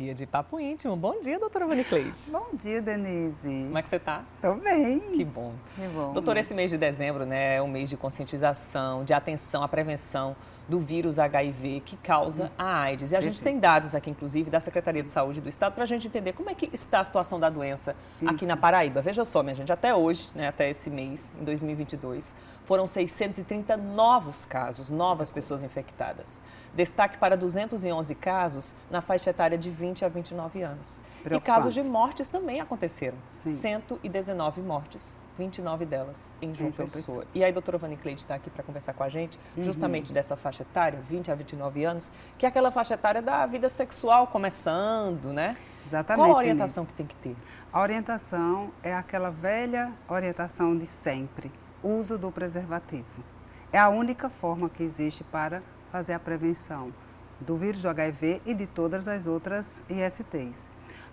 dia de papo íntimo. Bom dia, doutora Vanicleide. Bom dia, Denise. Como é que você tá? Tô bem. Que bom. Que bom. Doutora, esse mês de dezembro, né, é um mês de conscientização, de atenção à prevenção do vírus HIV que causa a AIDS. E a gente tem dados aqui, inclusive, da Secretaria de Saúde do Estado para a gente entender como é que está a situação da doença aqui na Paraíba. Veja só, minha gente, até hoje, né, até esse mês, em 2022, foram 630 novos casos, novas pessoas infectadas. Destaque para 211 casos na faixa etária de 20 a 29 anos. E casos de mortes também aconteceram. Sim. 119 mortes, 29 delas em João Pessoa. E aí, a doutora Vanicleide está aqui para conversar com a gente, justamente dessa faixa etária, 20 a 29 anos, que é aquela faixa etária da vida sexual começando, né? Exatamente. Qual a orientação que tem que ter? A orientação é aquela velha orientação de sempre, uso do preservativo. É a única forma que existe para fazer a prevenção do vírus do HIV e de todas as outras ISTs.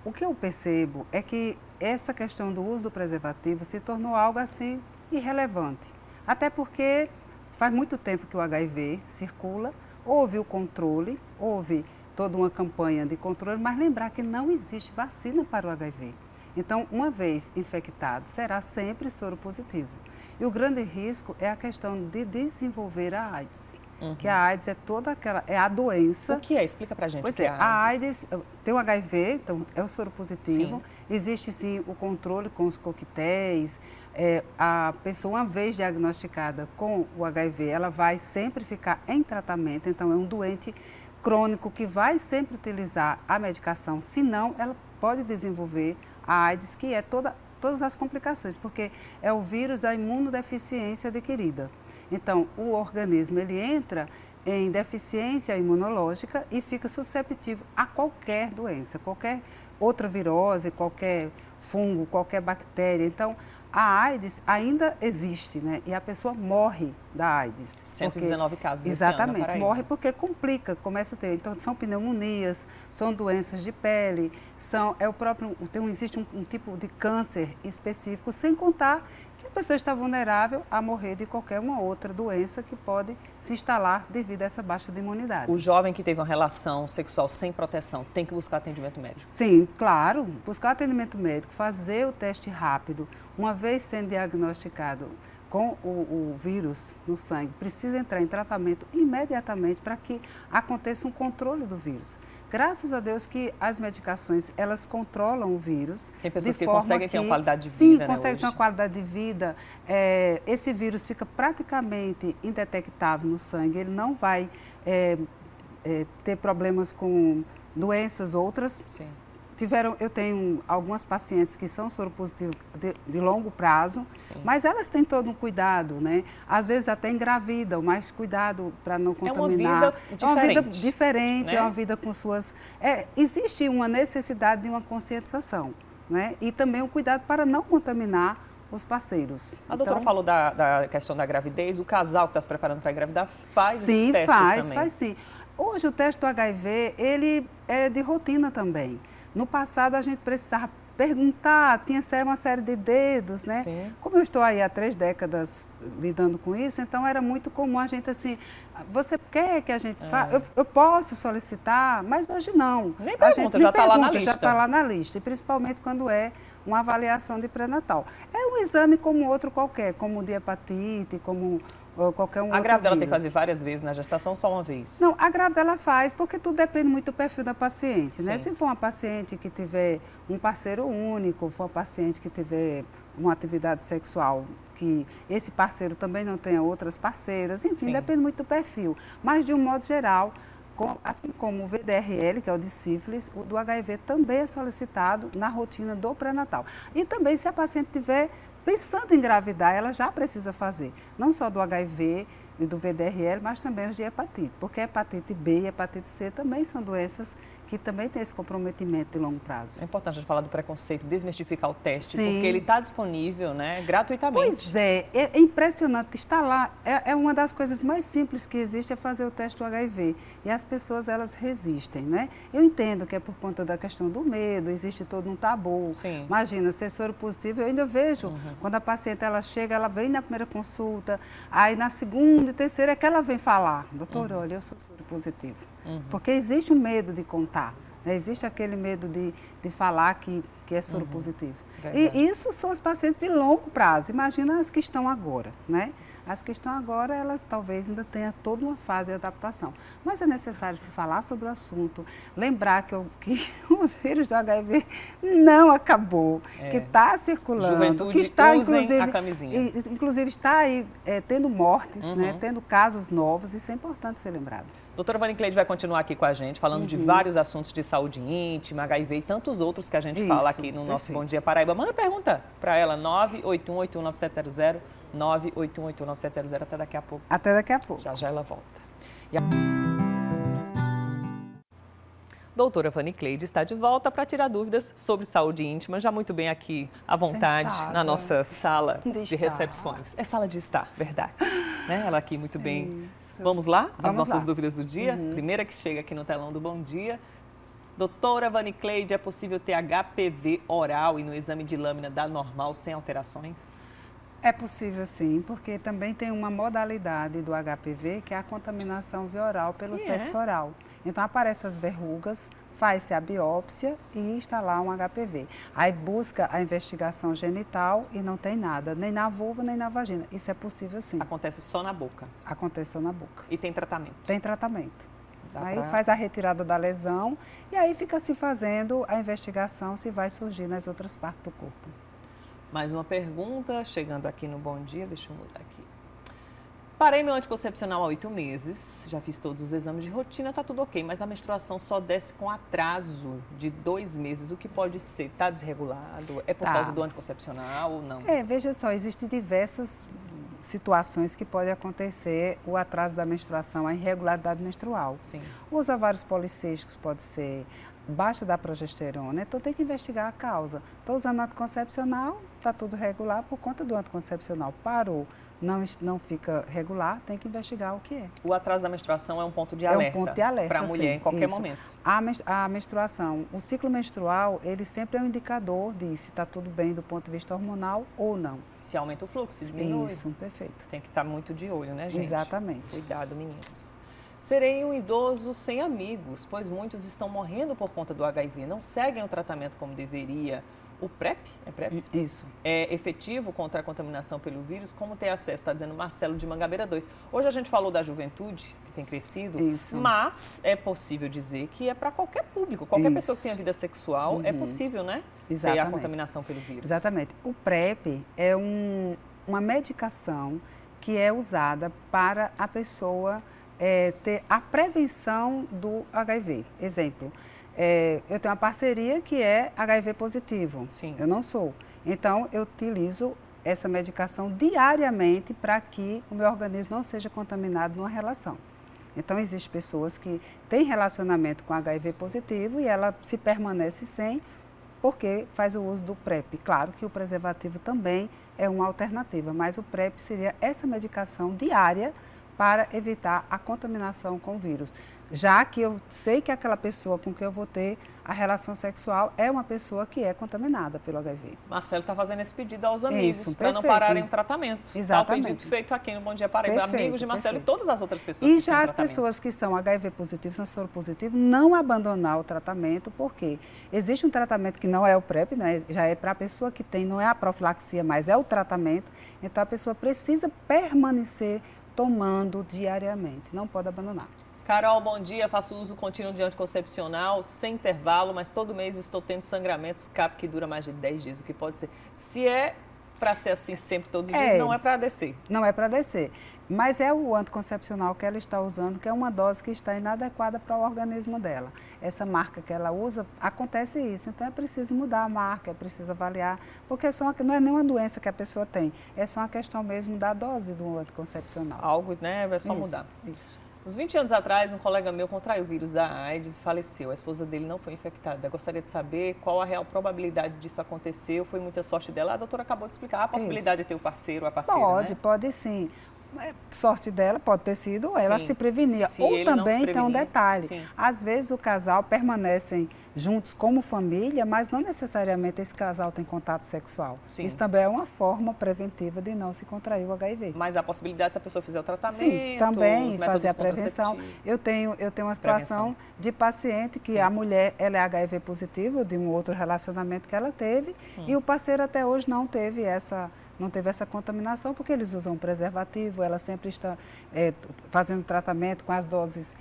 O que eu percebo é que essa questão do uso do preservativo se tornou algo assim irrelevante. Até porque faz muito tempo que o HIV circula, houve o controle, houve toda uma campanha de controle, mas lembrar que não existe vacina para o HIV. Então, uma vez infectado, será sempre soro positivo. E o grande risco é a questão de desenvolver a AIDS. Que a AIDS é toda aquela, é a doença. O que é? Explica pra gente o que é a AIDS. Tem o HIV, então é o soro positivo. Sim. Existe sim o controle com os coquetéis. A pessoa, uma vez diagnosticada com o HIV, ela vai sempre ficar em tratamento, então é um doente crônico que vai sempre utilizar a medicação, senão ela pode desenvolver a AIDS, que é todas as complicações, porque é o vírus da imunodeficiência adquirida. Então, o organismo ele entra em deficiência imunológica e fica susceptível a qualquer doença, qualquer outra virose, qualquer fungo, qualquer bactéria. Então, a AIDS ainda existe, né? E a pessoa morre da AIDS. 119 casos exatamente, esse ano na Paraíba. Morre porque complica, começa a ter. Então, são pneumonias, são doenças de pele, existe um tipo de câncer específico, sem contar que a pessoa está vulnerável a morrer de qualquer uma outra doença que pode se instalar devido a essa baixa de imunidade. O jovem que teve uma relação sexual sem proteção tem que buscar atendimento médico? Sim, claro. Buscar atendimento médico, fazer o teste rápido. Uma vez sendo diagnosticado com o vírus no sangue, precisa entrar em tratamento imediatamente para que aconteça um controle do vírus. Graças a Deus que as medicações, elas controlam o vírus. Tem pessoas que conseguem ter uma qualidade de vida, sim, né, conseguem hoje? ter uma qualidade de vida. Esse vírus fica praticamente indetectável no sangue, ele não vai ter problemas com doenças outras. Sim. Eu tenho algumas pacientes que são soropositivas de longo prazo, sim, mas elas têm todo um cuidado, né? Às vezes até engravidam, mas cuidado para não contaminar. É uma vida diferente, né? É uma vida com suas... existe uma necessidade de uma conscientização, né? E também um cuidado para não contaminar os parceiros. A doutora falou da questão da gravidez, o casal que está se preparando para engravidar faz esses testes também? Sim, faz sim. Hoje o teste do HIV, ele é de rotina também. No passado, a gente precisava perguntar, tinha uma série de dedos, né? Sim. Como eu estou aí há 3 décadas lidando com isso, então era muito comum a gente assim, você quer que a gente faça? Eu posso solicitar, mas hoje não. Nem pergunta, já está lá na lista. Já está lá na lista, e principalmente quando é uma avaliação de pré-natal. É um exame como outro qualquer, como o de hepatite, como qualquer outro. A grávida ela tem que vírus. fazer várias vezes na gestação, só uma vez? Não, a grávida ela faz, porque tudo depende muito do perfil da paciente, né? Sim. Se for uma paciente que tiver um parceiro único, for uma paciente que tiver uma atividade sexual, que esse parceiro também não tenha outras parceiras, enfim, sim, depende muito do perfil. Mas, de um modo geral, assim como o VDRL, que é o de sífilis, o do HIV também é solicitado na rotina do pré-natal. E também, se a paciente tiver pensando em engravidar, ela já precisa fazer, não só do HIV e do VDRL, mas também os de hepatite, porque hepatite B e hepatite C também são doenças que também têm esse comprometimento de longo prazo. É importante a gente falar do preconceito, desmistificar o teste, sim, porque ele está disponível, né, gratuitamente. Pois é impressionante, está lá, é uma das coisas mais simples que existe, é fazer o teste do HIV, e as pessoas, elas resistem, né? Eu entendo que é por conta da questão do medo, existe todo um tabu. Sim. Imagina, ser soro positivo, eu ainda vejo, quando a paciente, ela chega, ela vem na primeira consulta, aí na segunda e terceira é que ela vem falar, doutor, olha, eu sou soro positivo. Porque existe um medo de contar, Existe aquele medo de falar que é soro positivo. Verdade. E isso são os pacientes de longo prazo. Imagina as que estão agora, né? As que estão agora, elas talvez ainda tenham toda uma fase de adaptação. Mas é necessário se falar sobre o assunto, lembrar que o vírus do HIV não acabou, que está circulando, Juventude, que está, usem a camisinha. inclusive está aí tendo mortes, né, tendo casos novos, isso é importante ser lembrado. Doutora Vanicleide vai continuar aqui com a gente, falando de vários assuntos de saúde íntima, HIV e tantos outros que a gente fala aqui no nosso Bom Dia Paraíba. Manda pergunta para ela, 981819700, 981819700, até daqui a pouco. Até daqui a pouco. Já ela volta. Doutora Vanicleide está de volta para tirar dúvidas sobre saúde íntima, já muito bem aqui à vontade, na nossa sala de recepções. É sala de estar, verdade. Né? Ela aqui muito bem. Isso. Vamos lá? As nossas lá. Dúvidas do dia? Primeira que chega aqui no telão do Bom Dia. Doutora Vanicleide, é possível ter HPV oral e no exame de lâmina dá normal sem alterações? É possível sim, porque também tem uma modalidade do HPV que é a contaminação via oral pelo sexo oral. Então aparecem as verrugas, faz-se a biópsia e está lá um HPV. Aí busca a investigação genital e não tem nada, nem na vulva nem na vagina. Isso é possível sim. Acontece só na boca. Acontece só na boca. E tem tratamento? Tem tratamento. Dá Aí pra... faz a retirada da lesão e aí fica se fazendo a investigação se vai surgir nas outras partes do corpo. Mais uma pergunta, chegando aqui no Bom Dia, deixa eu mudar aqui. Parei meu anticoncepcional há 8 meses, já fiz todos os exames de rotina, tá tudo ok, mas a menstruação só desce com atraso de 2 meses. O que pode ser? Está desregulado? É por causa do anticoncepcional ou não? Veja só, existem diversas situações que podem acontecer o atraso da menstruação, a irregularidade menstrual. Sim. Os ovários policísticos pode ser baixa da progesterona, então tem que investigar a causa. Estou usando anticoncepcional, está tudo regular, por conta do anticoncepcional parou, não fica regular, tem que investigar o que é. O atraso da menstruação é um ponto de alerta, para a mulher em qualquer momento. A menstruação, o ciclo menstrual, ele sempre é um indicador de se está tudo bem do ponto de vista hormonal ou não. Se aumenta o fluxo, se diminui. Isso, perfeito. Tem que estar muito de olho, né, gente? Exatamente. Cuidado, meninos. Serei um idoso sem amigos, pois muitos estão morrendo por conta do HIV, não seguem o tratamento como deveria. O PrEP? É PrEP? Isso. É efetivo contra a contaminação pelo vírus? Como ter acesso? Está dizendo Marcelo de Mangabeira 2. Hoje a gente falou da juventude, que tem crescido, mas é possível dizer que é para qualquer público. Qualquer pessoa que tenha vida sexual, é possível, né? Exatamente. Ter a contaminação pelo vírus. Exatamente. O PrEP é uma medicação que é usada para a pessoa ter a prevenção do HIV. Exemplo, eu tenho uma parceria que é HIV positivo. Sim. Eu não sou. Então, eu utilizo essa medicação diariamente para que o meu organismo não seja contaminado numa relação. Então, existem pessoas que têm relacionamento com HIV positivo e ela se permanece sem, porque faz o uso do PrEP. Claro que o preservativo também é uma alternativa, mas o PrEP seria essa medicação diária para evitar a contaminação com o vírus. Já que eu sei que aquela pessoa com quem eu vou ter a relação sexual é uma pessoa que é contaminada pelo HIV. Marcelo está fazendo esse pedido aos amigos, para não pararem o tratamento. Exatamente. Tá o pedido feito aqui no Bom Dia Paraíba. Amigos de Marcelo e todas as outras pessoas que estão em tratamento. E já as pessoas que são HIV positivo, são soro positivo, não abandonar o tratamento, porque existe um tratamento que não é o PrEP, né? Já é para a pessoa que tem, não é a profilaxia, mas é o tratamento. Então a pessoa precisa permanecer tomando diariamente, não pode abandonar. Carol, bom dia. Faço uso contínuo de anticoncepcional, sem intervalo, mas todo mês estou tendo sangramentos, CAP que dura mais de 10 dias. O que pode ser? Se é para ser assim sempre, todos os dias, não é para descer. Não é para descer. Mas é o anticoncepcional que ela está usando, que é uma dose que está inadequada para o organismo dela. Essa marca que ela usa, acontece isso. Então é preciso mudar a marca, é preciso avaliar, porque não é nenhuma doença que a pessoa tem, é só uma questão mesmo da dose do anticoncepcional. Algo, né? É só mudar. Isso. Uns 20 anos atrás, um colega meu contraiu o vírus da AIDS e faleceu. A esposa dele não foi infectada. Eu gostaria de saber qual a real probabilidade disso acontecer. Foi muita sorte dela. A doutora acabou de explicar a possibilidade de ter o parceiro, a parceira, Pode, né? Pode sim. sorte dela pode ter sido ela Sim. se prevenia. Se Ou ele não se também tem um prevenir, detalhe, sim. às vezes o casal permanecem juntos como família, mas não necessariamente esse casal tem contato sexual. Sim. Isso também é uma forma preventiva de não se contrair o HIV. Mas a possibilidade, se a pessoa fizer o tratamento, Sim, também os fazer a métodos prevenção. Eu tenho uma situação de paciente que a mulher ela é HIV positiva de um outro relacionamento que ela teve e o parceiro até hoje não teve essa contaminação, porque eles usam preservativo, ela sempre está fazendo tratamento com as doses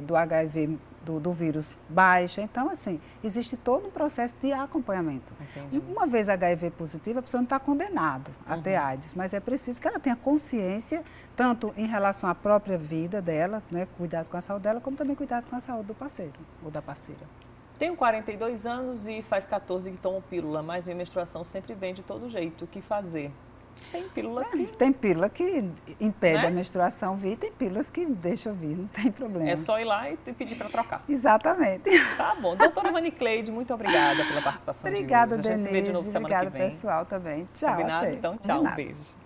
do HIV, do vírus baixa. Então, assim, existe todo um processo de acompanhamento. Entendi. Uma vez HIV positiva, a pessoa não está condenada a ter AIDS, mas é preciso que ela tenha consciência, tanto em relação à própria vida dela, né, cuidado com a saúde dela, como também cuidado com a saúde do parceiro ou da parceira. Tenho 42 anos e faz 14 que tomo pílula, mas minha menstruação sempre vem de todo jeito. O que fazer? Tem pílulas que... Tem pílula que impede, né, a menstruação vir, tem pílulas que deixam vir, não tem problema. É só ir lá e pedir para trocar. Exatamente. Tá bom. Doutora Vanicleide, muito obrigada pela participação Obrigada, de hoje. A gente se vê de novo semana que vem. Obrigada, pessoal, também. Tchau. Combinado? Até. Então, tchau. Combinado. Um beijo.